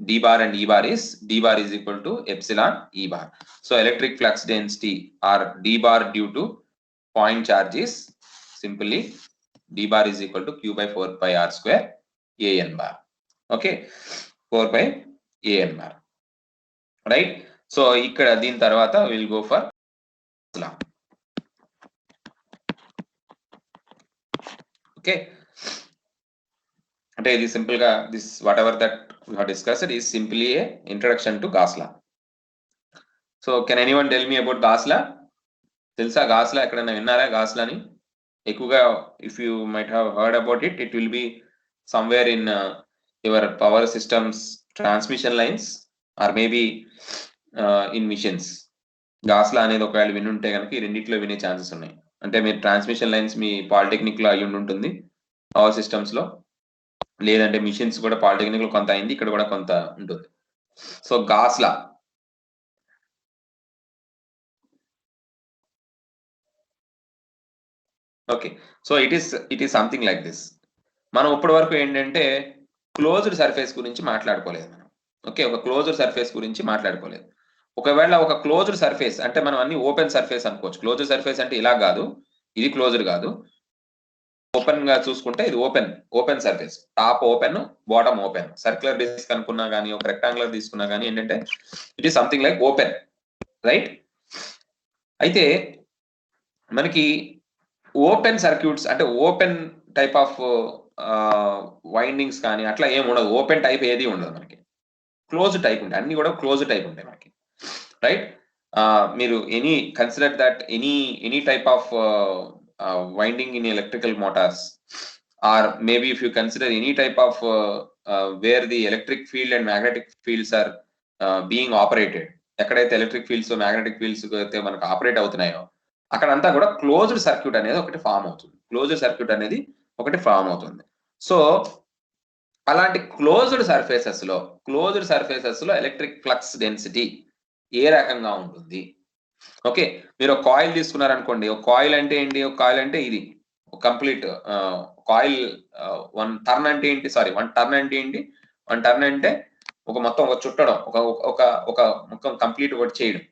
Speaker 1: d bar and E bar is, d bar is equal to epsilon E bar. So electric flux density or d bar due to point charge is simply d bar is equal to Q by 4 pi R square AN bar. Okay, 4 pi AN bar. Right? So ikkada దీని తర్వాత we'll go for law. Okay, అంటే ఇది simple గా this what ever that we have discussed is simply a introduction to Gauss law. So can anyone tell me about Gauss law? తెలుసా Gauss law? ఎక్కడైనా విన్నారా Gauss law ని? ఎక్కువగా if you might have heard about it, it will be somewhere in your power systems transmission lines or maybe in missions. Gauss law అనేది ఒకవేళ వినుంటే కనుక ఈ రెండిట్లో వినే ఛాన్సెస్ ఉన్నాయి. అంటే మీరు ట్రాన్స్మిషన్ లైన్స్ మీ పాలిటెక్నిక్ లో అయి ఉంటుంది పవర్ సిస్టమ్స్ లో, లేదంటే మిషన్స్ కూడా పాలిటెక్నిక్ లో కొంత అయింది, ఇక్కడ కూడా కొంత ఉంటుంది. So gas law okay, so it is something like this. మనం ఇప్పటి వరకు ఏంటంటే క్లోజ్డ్ సర్ఫేస్ గురించి మాట్లాడుకోలేదు మనం. ఓకే, ఒక క్లోజ్డ్ సర్ఫేస్ గురించి మాట్లాడుకోలేదు. ఒకవేళ ఒక క్లోజ్డ్ సర్ఫేస్ అంటే మనం అన్ని ఓపెన్ సర్ఫేస్ అనుకోవచ్చు. క్లోజ్డ్ సర్ఫేస్ అంటే ఇలా కాదు, ఇది క్లోజ్డ్ కాదు. ఓపెన్ గా చూసుకుంటే ఇది open surface, top open, bottom open. Circular disc అనుకున్నా కానీ, ఒక రెక్టాంగులర్ తీసుకున్నా కానీ ఏంటంటే it is something like open, right? అయితే మనకి ఓపెన్ సర్క్యూట్స్ అంటే ఓపెన్ టైప్ ఆఫ్ వైండింగ్స్ కానీ అట్లా ఏమి ఉండదు. ఓపెన్ టైప్ ఏది ఉండదు మనకి. క్లోజ్ టైప్ ఉంటాయి, అన్ని కూడా క్లోజ్ టైప్ ఉంటాయి మనకి, రైట్? మీరు consider that any type of winding in electrical motors, or maybe if you consider any type of where the electric field and magnetic fields are being operated, ఎక్కడైతే electric fields magnetic fields అయితే మనకు operate అవుతున్నాయో అక్కడంతా కూడా closed circuit అనేది ఒకటి form అవుతుంది. So అలాంటి క్లోజ్డ్ సర్ఫేసెస్ లో ఎలక్ట్రిక్ ఫ్లక్స్ డెన్సిటీ ఏ రకంగా ఉంటుంది? ఓకే, మీరు ఒక కాయిల్ తీసుకున్నారనుకోండి. ఒక కాయిల్ అంటే ఏంటి? ఒక కాయిల్ అంటే ఇది కంప్లీట్ కాయిల్. వన్ టర్న్ అంటే ఏంటి? వన్ టర్న్ అంటే ఒక మొత్తం ఒక చుట్టడం, ఒక మొత్తం కంప్లీట్ ఒకటి చేయడం.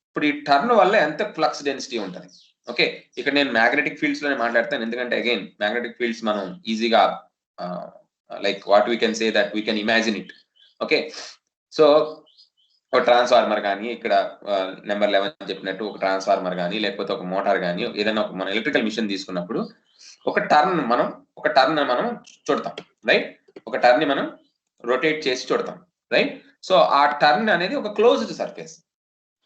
Speaker 1: ఇప్పుడు ఈ టర్న్ వల్ల ఎంత ఫ్లక్స్ డెన్సిటీ ఉంటుంది? ఓకే, ఇక్కడ నేను మ్యాగ్నెటిక్ ఫీల్డ్స్ లోనే మాట్లాడతాను, ఎందుకంటే అగైన్ మ్యాగ్నెటిక్ ఫీల్డ్స్ మనం ఈజీగా like what we can say that we can imagine it. Okay, so ఒక ట్రాన్స్ఫార్మర్ కానీ ఇక్కడ నెంబర్ 11 చెప్పినట్టు ఒక ట్రాన్స్ఫార్మర్ కానీ లేకపోతే ఒక మోటార్ కానీ ఏదైనా ఒక మన ఎలక్ట్రికల్ మిషన్ తీసుకున్నప్పుడు ఒక టర్న్ మనం చుడతాం, రైట్? ఒక టర్న్ ని మనం రొటేట్ చేసి చుడతాం, రైట్? సో ఆ టర్న్ అనేది ఒక క్లోజ్డ్ సర్ఫేస్.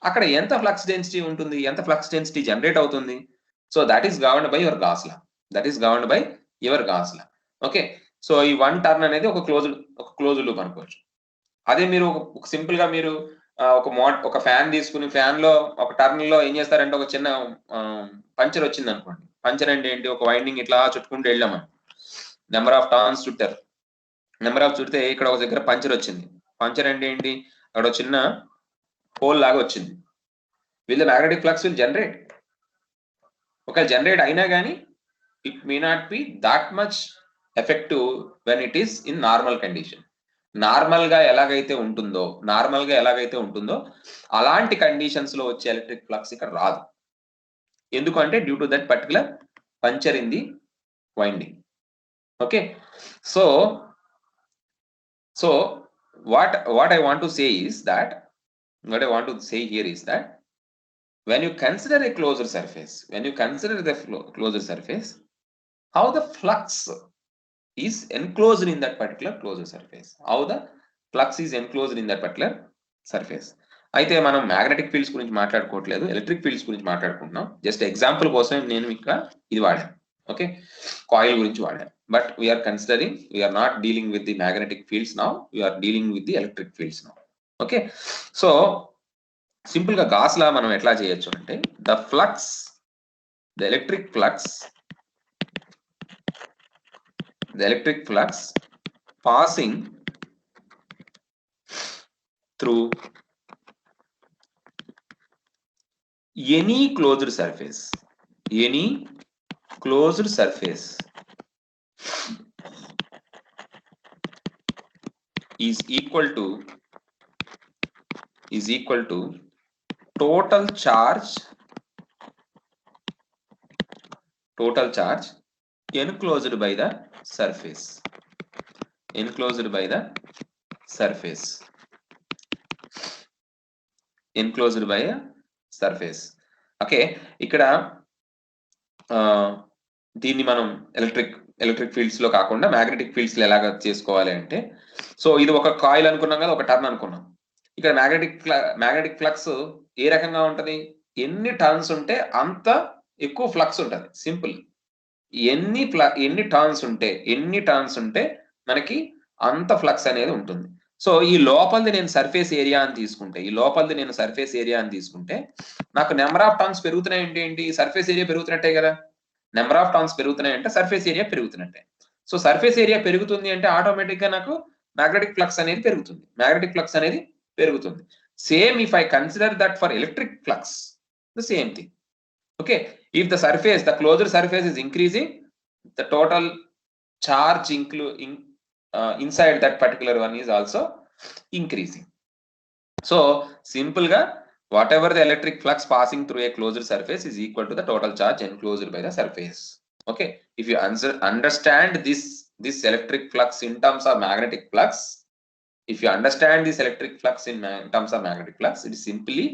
Speaker 1: అక్కడ ఎంత ఫ్లక్స్ డెన్సిటీ ఉంటుంది, ఎంత ఫ్లక్స్ డెన్సిటీ జనరేట్ అవుతుంది? So that is governed by your gas law. Okay, so ఈ వన్ టర్న్ అనేది ఒక క్లోజ్డ్ లూప్ అనుకోవచ్చు. అదే మీరు ఒక సింపుల్ గా మీరు ఒక ఫ్యాన్ తీసుకుని ఫ్యాన్ లో ఒక టర్న్ లో ఏం చేస్తారంటే ఒక చిన్న పంచర్ వచ్చింది అనుకోండి. పంచర్ అంటే ఏంటి? ఒక వైండింగ్ ఇట్లా చుట్టుకుంటూ వెళ్ళామని నెంబర్ ఆఫ్ టర్న్స్ చుడితే ఇక్కడ ఒక దగ్గర పంచర్ వచ్చింది. పంచర్ అంటే ఏంటి? అక్కడ ఒక చిన్న హోల్ లాగా వచ్చింది. Will the magnetic flux will generate. ఒకవేళ జనరేట్ అయినా కానీ it may not be that much effective when it is in normal condition. Normal గా ఎలాగైతే ఉంటుందో అలాంటి కండిషన్స్ లో వచ్చే ఎలక్ట్రిక్ ఫ్లక్స్ ఇక్కడ రాదు. ఎందుకంటే due to that particular puncture in the winding. Okay, so what I want to say here is that when you consider a closed surface, how the flux is enclosed in that particular closed surface. అయితే మనం magnetic fields గురించి మాట్లాడుకోవట్లేదు, electric fields గురించి మాట్లాడుకుంటున్నాం. Just example కోసం నేను ఇక్కడ ఇది వాడాను. ఓకే, కాయిల్ గురించి వాడాను. But we're not dealing with the magnetic fields now, we're dealing with the electric fields now. Okay, so simple గా గాస్ లా మనం ఎట్లా చేయొచ్చు అంటే the electric flux passing through any closed surface is equal to total charge enclosed by the surface. Okay, ఇక్కడ దీన్ని మనం electric fields లో కాకుండా మ్యాగ్నెటిక్ ఫీల్డ్స్ లో ఎలాగ చేసుకోవాలి అంటే, సో ఇది ఒక కాయిల్ అనుకున్నాం కదా, ఒక టర్న్ అనుకున్నాం. ఇక్కడ మ్యాగ్నెటిక్ ఫ్లక్స్ ఏ రకంగా ఉంటది? ఎన్ని టర్న్స్ ఉంటే అంత ఎక్కువ ఫ్లక్స్ ఉంటది. సింపుల్, ఎన్ని టర్న్స్ ఉంటే మనకి అంత ఫ్లక్స్ అనేది ఉంటుంది. సో ఈ లోపలిది నేను సర్ఫేస్ ఏరియా అని తీసుకుంటే నాకు నెంబర్ ఆఫ్ టర్న్స్ పెరుగుతున్నాయి అంటే ఏంటి? సర్ఫేస్ ఏరియా పెరుగుతున్నట్టే కదా. నెంబర్ ఆఫ్ టర్న్స్ పెరుగుతున్నాయంటే సర్ఫేస్ ఏరియా పెరుగుతున్నట్టే. సో సర్ఫేస్ ఏరియా పెరుగుతుంది అంటే ఆటోమేటిక్ గా నాకు మ్యాగ్నెటిక్ ఫ్లక్స్ అనేది పెరుగుతుంది. Same if I consider that for electric flux, the same thing. Okay, if the closed surface is increasing, the total charge inside that particular one is also increasing. So simple ga, whatever the electric flux passing through a closed surface is equal to the total charge enclosed by the surface. Okay, if you understand this electric flux in terms of magnetic flux, it is simply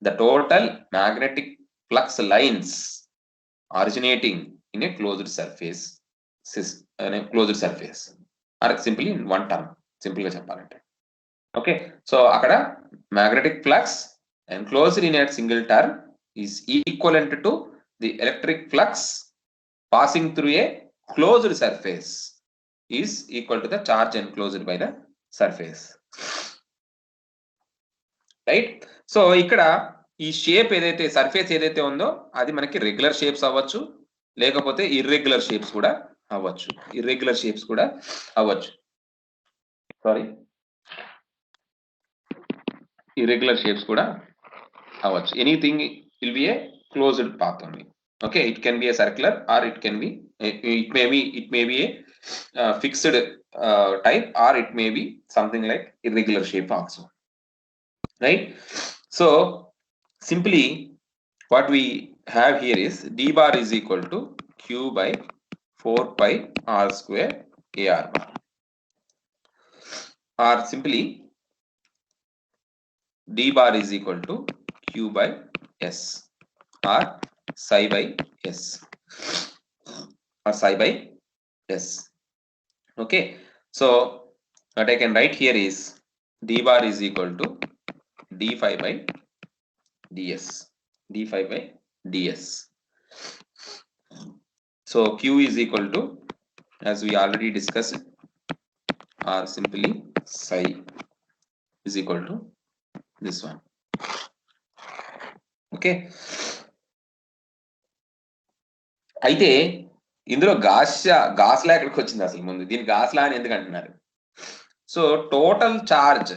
Speaker 1: the total magnetic flux lines originating in a closed surface or simply in one term, simple ga cheppalante. Okay, so akada magnetic flux enclosed in a single term is equivalent to the electric flux passing through a closed surface is equal to the charge enclosed by the surface, right? So ikkada ఈ shape ఏదైతే surface ఏదైతే ఉందో అది మనకి regular shapes అవ్వచ్చు, లేకపోతే irregular shapes కూడా అవ్వచ్చు. Anything will be a closed path only. Okay, it can be a circular or it may be a fixed type or it may be something like irregular shape also, right? So simply what we have here is d bar is equal to q by 4 pi r square ar bar, or simply d bar is equal to q by s or psi by s or psi by s. Okay, so what I can write here is d bar is equal to d phi by ds, d phi by ds. So q is equal to, as we already discussed, or simply psi is equal to this one. Okay, అయితే ఇందులో గాస్లా ఎక్కడికి వచ్చింది అసలు? ముందు దీని గాస్లా అని ఎందుకు అంటున్నారు? So total charge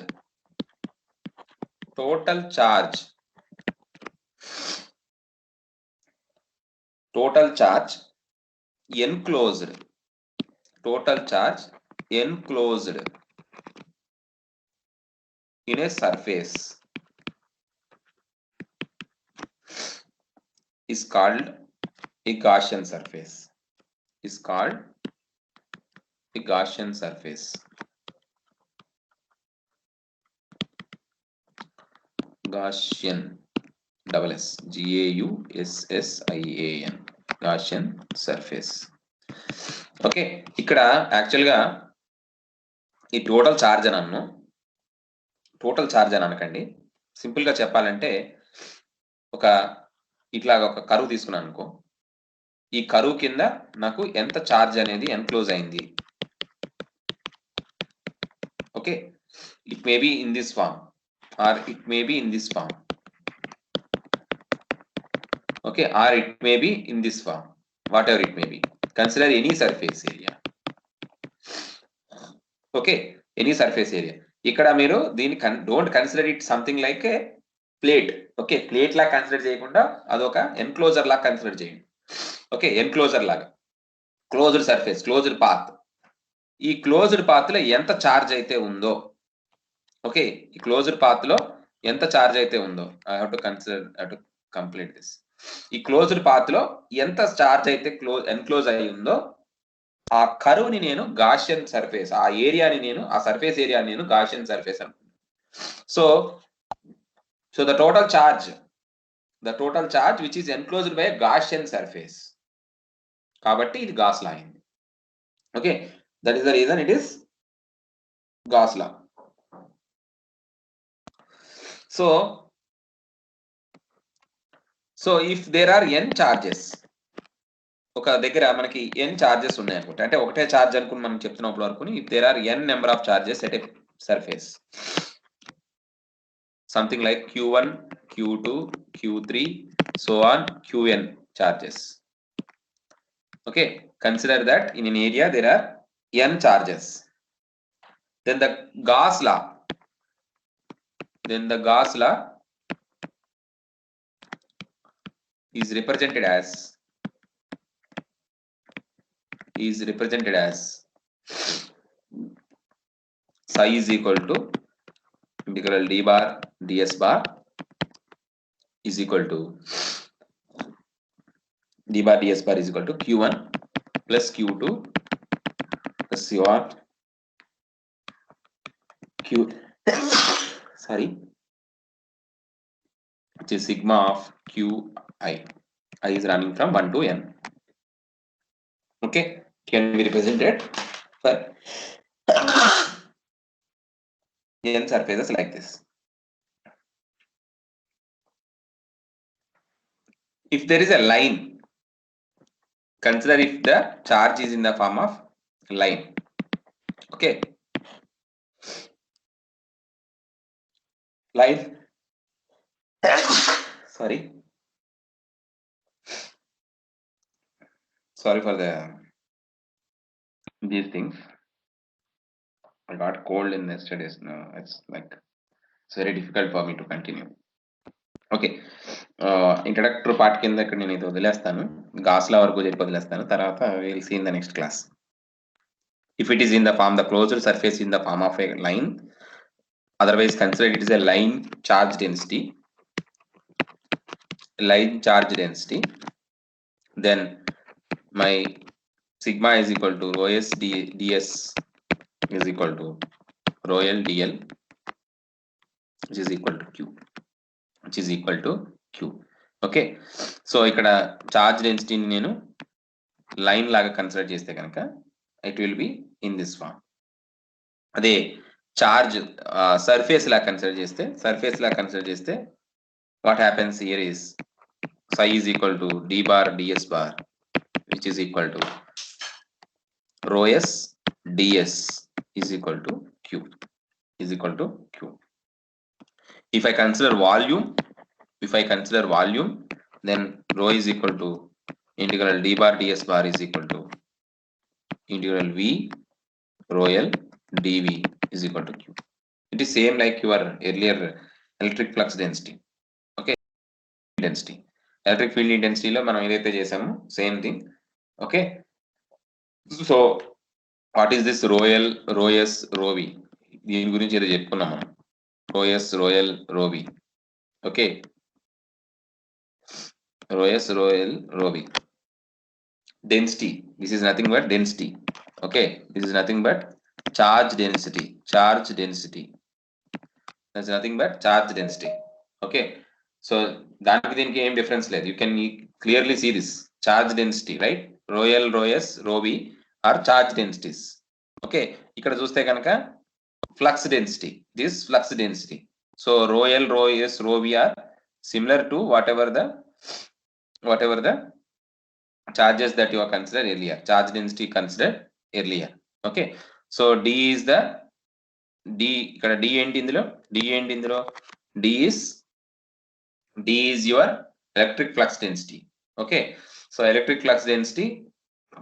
Speaker 1: enclosed in a surface is called a Gaussian surface. Gaussian, double S, GAUSSIAN, Gaussian surface. Okay, ఇక్కడ యాక్చువల్గా ఈ టోటల్ ఛార్జ్ అని అనకండి. సింపుల్గా చెప్పాలంటే ఇట్లాగా ఒక కరువు తీసుకున్నాను అనుకో, ఈ కరువు కింద నాకు ఎంత ఛార్జ్ అనేది ఎన్క్లోజ్ అయింది. Okay, it may be in this form or it may be in this form. Okay, or it may be in this form, whatever it may be. Consider any surface area. Okay, any surface area. ikkada meeru deen don't consider it something like a plate. Okay, plate la consider cheyakunda adoka enclosure la consider cheyandi. Okay, enclosure laga closed surface, closed path. ee closed path lo enta charge aithe undo, okay, ఈ closed path లో ఎంత charge అయితే ఉందో, I have to complete this. ఈ closed path లో ఎంత charge అయితే enclose అయి ఉందో ఆ కరువుని నేను గాషియన్ సర్ఫేస్, ఆ సర్ఫేస్ ఏరియాని నేను గాషియన్ సర్ఫేస్ అనుకుంటున్నాను. So the total charge which is enclosed by Gaussian surface, కాబట్టి ఇది గాస్ లా అయింది. Okay, that is the reason it is Gauss law. So if there are n charges, ఒక దగ్గర మనకి n చార్జెస్ ఉన్నాయి అనుకుంటే, అంటే ఒకటే చార్జ్ అనుకుని మనం చెప్తున్నప్పుడు అనుకుని, if there are n number of charges at a surface, something like q1, q2, q3, so on, qn charges. Okay, consider that in an area there are n charges. Then the Gauss law is represented as psi is equal to integral d bar ds bar is equal to d bar ds bar is equal to q1 plus q2 plus c1 which is sigma of qi. I is running from 1 to n. Okay, can be represented for n surfaces like this. If there is a line, consider if the charge is in the form of line. Okay, line sorry for these things. I got cold in yesterday's. No, it's very difficult for me to continue. Okay, introductory part కింద ఇక్కడ నేను ఇది వదిలేస్తాను, gas లా వరకు చెప్పి వదిలేస్తాను. తర్వాత we'll see in the next class. If it is in the form, the closed surface in the form of a line, otherwise consider it is a line charge density, then my sigma is equal to rho s ds is equal to rho l dl which is equal to q. Okay, so ikkada charge density ni nenu line laga consider cheste kanaka it will be in this form. అదే charge surface la consider cheste what happens here is psi is equal to d bar ds bar, which is equal to rho s ds is equal to q. If I consider volume, then rho is equal to integral d bar ds bar is equal to integral v rho l dv is equal to q. It is same like your earlier electric flux density. Okay, density, electric field intensity lo మనం ఏదైతే చేసామో same thing. Okay, so what is this rho l rho s rho v, దీని గురించి ఏదో చెప్పుకున్నాం మనం. rho s rho l rho v. Okay, rho s rho l rho v. Density, this is nothing but density. Okay, this is nothing but charge density. That's nothing but charge density. Okay, so దానికి దీనికి ఏం difference లేదు. You can clearly see this charge density, right? rho l rho s rho v are charge densities. Okay, ఇక్కడ చూస్తే కనుక flux density, this flux density. So rho l rho s rho v are similar to whatever the charges that you are considered earlier, charge density considered earlier. Okay, so d is the d, ikkada d enti indulo d is your electric flux density. Okay, so electric flux density,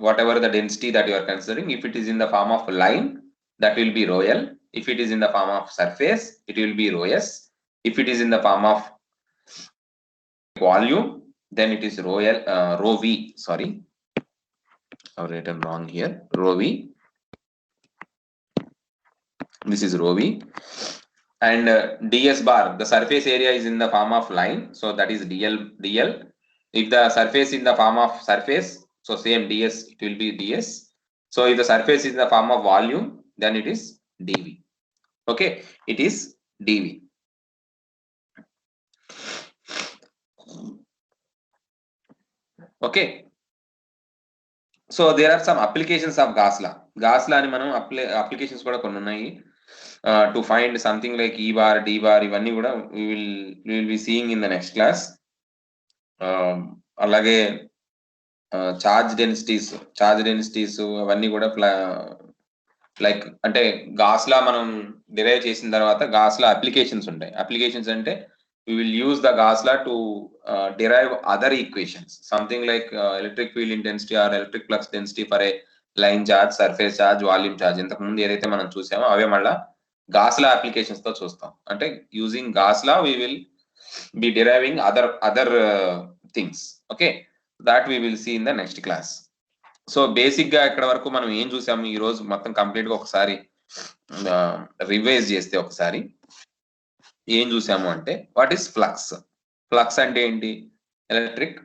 Speaker 1: whatever the density that you are considering, if it is in the form of line, that will be rho l. If it is in the form of surface, it will be rho s. If it is in the form of volume, then it is rho v. Sorry, I've written wrong here. Rho v. This is rho v. And ds bar, the surface area is in the form of line, so that is dl. If the surface in the form of surface, so same ds, it will be ds. So if the surface is in the form of volume, then it is dv. Okay, it is dv. Okay, so there are some applications of Gauss law ani manam applications kuda konni unnayi. To find something like E bar, D bar, ivanni kuda we will be seeing in the next class. Alage charge densities avanni kuda like ante Gauss law మనం derive చేసిన తర్వాత Gauss law applications ఉంటాయి. Applications అంటే we will use the Gauss law to derive other equations, something like electric field intensity or electric flux density for a line charge, surface charge, volume charge. ఇంతకు ముందు ఏదైతే మనం చూసామో అవే మళ్ళా Gauss law applications తో చూస్తాం. అంటే using Gauss law we will be deriving other things. Okay, that we will see in the next class. So basic గా ఇక్కడ వరకు మనం ఏం చూసాము ఈ రోజు మొత్తం కంప్లీట్ గా ఒకసారి రివైజ్ చేస్తే ఒకసారి ఏం చూసాము అంటే వాట్ ఈస్ ఫ్లక్స్ అంటే ఏంటి? Electric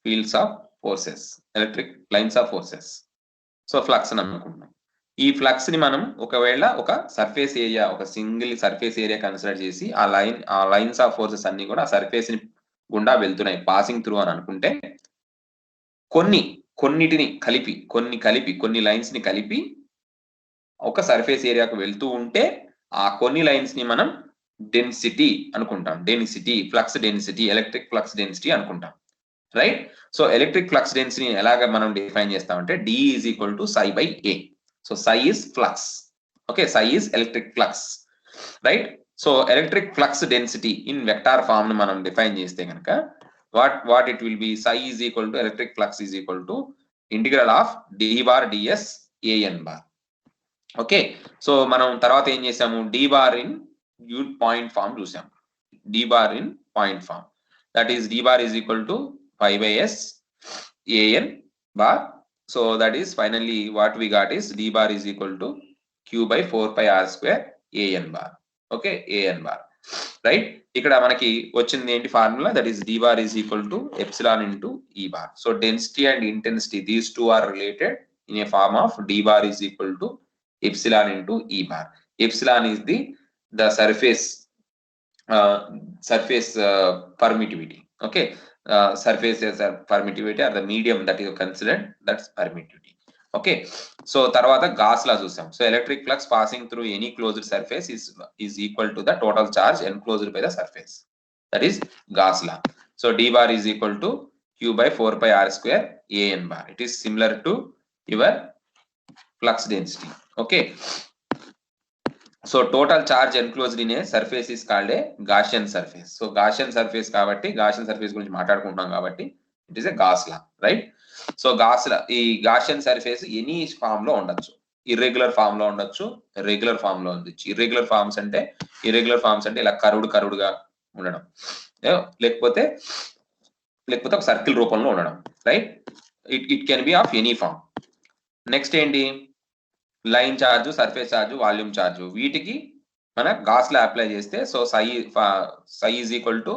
Speaker 1: fields of forces, electric lines of forces. So flux అని అనుకుంటున్నాం. ఈ ఫ్లక్స్ ని మనం ఒకవేళ ఒక సర్ఫేస్ ఏరియా, ఒక సింగిల్ సర్ఫేస్ ఏరియా కన్సిడర్ చేసి ఆ లైన్స్ ఆఫ్ ఫోర్సెస్ అన్ని కూడా ఆ సర్ఫేస్ ని గుండా వెళ్తున్నాయి, పాసింగ్ త్రూ అని అనుకుంటే కొన్ని లైన్స్ ని కలిపి ఒక సర్ఫేస్ ఏరియాకు వెళ్తూ ఉంటే ఆ కొన్ని లైన్స్ ని మనం డెన్సిటీ అనుకుంటాం. Flux density, electric flux density అనుకుంటాం. Right? So electric flux density ఎలాగా మనం డిఫైన్ చేస్తామంటే D is equal to psi by A. So psi is flux. Okay, psi is electric flux. Right? So electric flux density in vector form ని మనం define చేస్తే కనుక what it will be, psi is equal to electric flux is equal to integral of d bar ds an bar. Okay, so మనం తర్వాత ఏం చేసాము, d bar in point form చూసాం. d bar in point form, that is d bar is equal to pi by s an bar. So that is finally what we got is d bar is equal to q by 4 pi r square an bar. Okay, an bar. Right? ఇక్కడ మనకి వచ్చింది ఏంటి formula, that is d bar is equal to epsilon into e bar. So density and intensity, these two are related in a form of d bar is equal to epsilon into e bar. Epsilon is the surface surface permittivity. Okay, surface permittivity or the medium that is considered, that's permittivity. Okay, so tarvata Gauss law chusam. So electric flux passing through any closed surface is equal to the total charge enclosed by the surface, that is Gauss law. So d bar is equal to q by 4 pi r square a n bar. It is similar to your flux density. Okay, so total charge enclosed in a surface is called a Gaussian surface. So Gaussian surface కాబట్టి Gaussian surface గురించి మాట్లాడుకుంటున్నాం కాబట్టి it is a Gauss law, right? So ఈ Gaussian surface any form లో ఉండొచ్చు, irregular form లో ఉండొచ్చు, regular form లో ఉండొచ్చు. ఇర్రెగ్యులర్ ఫామ్స్ అంటే ఇలా కరుడుగా ఉండడం, లేకపోతే ఒక సర్కిల్ రూపంలో ఉండడం, right? It can be of any form. Next ఏంటి? Line charge, surface charge, volume charge, వీటికి మన గాస్ లా అప్లై చేస్తే so psi is equal to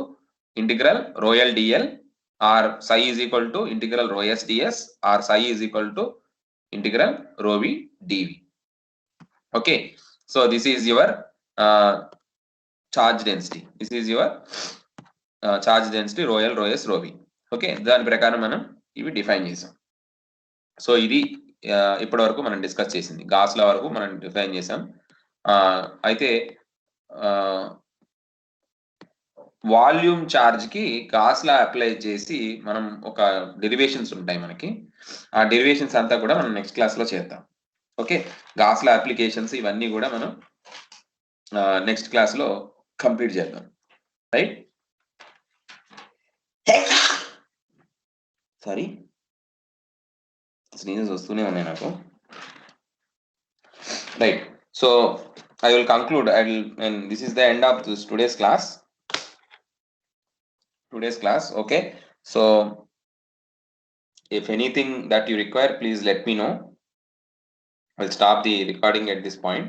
Speaker 1: integral rho l d l or psi is equal to integral rho s d s or psi is equal to integral rho v d v. Okay, so this is your charge density, charge density rho l, rho s, rho v. Okay, దాని ప్రకారం మనం ఇవి define చేసాం. So ఇది ఇప్పటి వరకు మనం discuss చేసింది, గాస్ లా వరకు మనం డిఫైన్ చేసాం. అయితే వాల్యూమ్ ఛార్జ్ కి గాస్ లా అప్లై చేసి మనం ఒక డెరివేషన్స్ ఉంటాయి మనకి, ఆ డెరివేషన్స్ అంతా కూడా మనం నెక్స్ట్ క్లాస్ లో చేద్దాం. ఓకే, గాస్ లా అప్లికేషన్స్ ఇవన్నీ కూడా మనం నెక్స్ట్ క్లాస్ లో కంప్లీట్ చేద్దాం, రైట్? సారీ, స్నీజెస్ వస్తూనే ఉన్నాయి నాకు, right? So I will conclude, and this is the end of this today's class. Okay, so if anything that you require, please let me know. I'll stop the recording at this point.